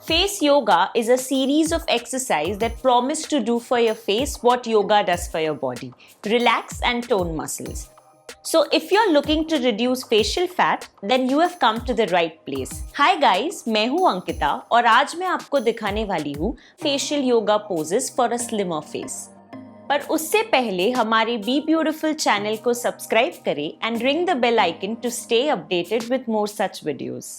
Face yoga is a series of exercises that promise to do for your face what yoga does for your body. Relax and tone muscles. So if you're looking to reduce facial fat, then you have come to the right place. Hi guys, मैं हूँ अंकिता और आज मैं आपको दिखाने वाली हूँ facial yoga poses for a slimmer face. पर उससे पहले हमारे Be Beautiful चैनल को सब्सक्राइब करें and ring the bell icon to stay updated with more such videos.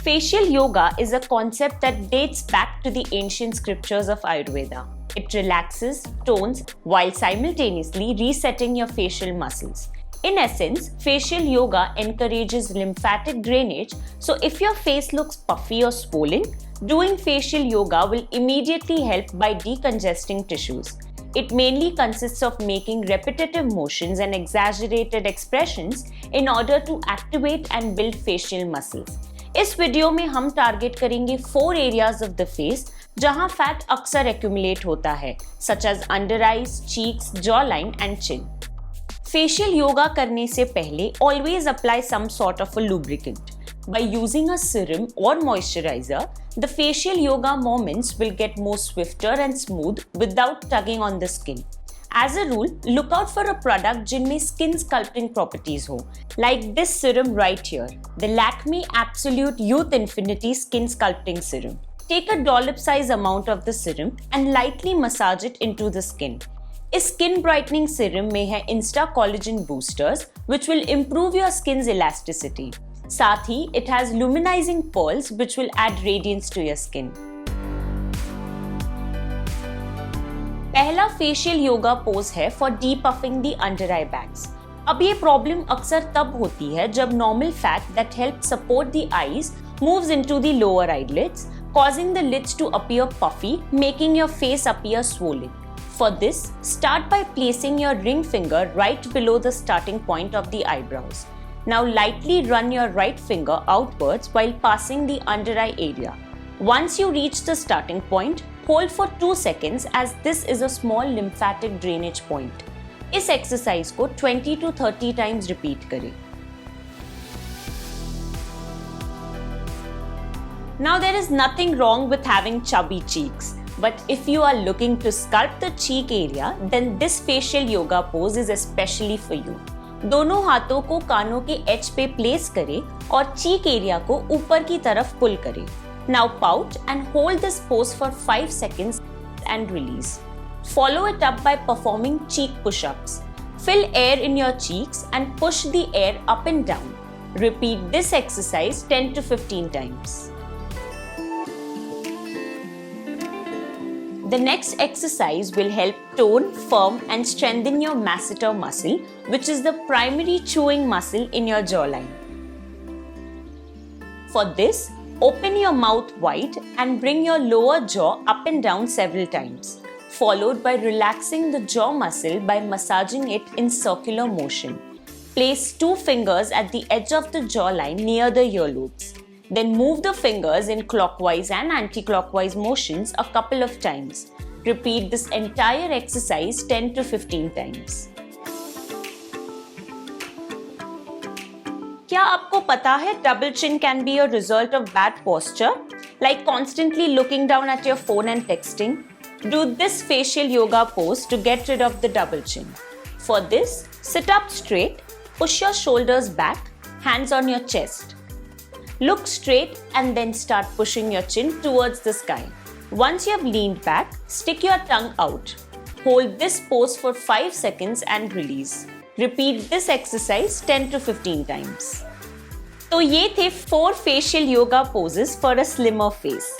Facial yoga is a concept that dates back to the ancient scriptures of Ayurveda. It relaxes, tones, while simultaneously resetting your facial muscles. In essence, facial yoga encourages lymphatic drainage, so if your face looks puffy or swollen, doing facial yoga will immediately help by decongesting tissues. It mainly consists of making repetitive motions and exaggerated expressions in order to activate and build facial muscles. इस video में हम target करेंगे 4 areas of the face जहां fat अक्सर accumulate होता है, such as under eyes, cheeks, jaw line and chin. Facial yoga करने से पहले always apply some sort of a lubricant. By using a serum or moisturizer, the facial yoga movements will get more swifter and smooth without tugging on the skin. As a rule, look out for a product जिनमें skin sculpting properties हो, like this serum right here, the Lakme Absolute Youth Infinity Skin Sculpting Serum. Take a dollop size amount of the serum and lightly massage it into the skin. इस skin brightening serum में है Insta Collagen Boosters, which will improve your skin's elasticity. साथ ही it has luminizing pearls, which will add radiance to your skin. पहला facial yoga pose है for depuffing the under eye bags. अब ये problem अक्सर तब होती है जब normal fat that help support the eyes moves into the lower eyelids, causing the lids to appear puffy, making your face appear swollen. For this, start by placing your ring finger right below the starting point of the eyebrows. Now lightly run your right finger outwards while passing the under eye area. Once you reach the starting point, hold for 2 seconds as this is a small lymphatic drainage point. इस exercise को 20 to 30 times repeat करें. Now there is nothing wrong with having chubby cheeks, but if you are looking to sculpt the cheek area, then this facial yoga pose is especially for you. दोनों हाथों को कानों के as पे place करें और चीक area को ऊपर की तरफ पुल करें. Now pout and hold this pose for 5 seconds and release. Follow it up by performing cheek push-ups. Fill air in your cheeks and push the air up and down. Repeat this exercise 10 to 15 times. The next exercise will help tone, firm and strengthen your masseter muscle, which is the primary chewing muscle in your jawline. For this, open your mouth wide and bring your lower jaw up and down several times, followed by relaxing the jaw muscle by massaging it in circular motion. Place 2 fingers at the edge of the jawline near the earlobes. Then move the fingers in clockwise and anti-clockwise motions a couple of times. Repeat this entire exercise 10 to 15 times. क्या आपको पता है double chin can be a result of bad posture, like constantly looking down at your phone and texting? Do this facial yoga pose to get rid of the double chin. For this, sit up straight, push your shoulders back, hands on your chest. Look straight and then start pushing your chin towards the sky. Once you have leaned back, stick your tongue out. Hold this pose for 5 seconds and release. Repeat this exercise 10 to 15 times. तो ये थे 4 facial yoga poses for a slimmer face.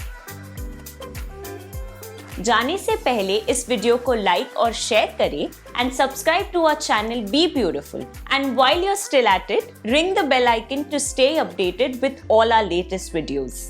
जाने से पहले इस video को like और share करें and subscribe to our channel Be Beautiful. And while you're still at it, ring the bell icon to stay updated with all our latest videos.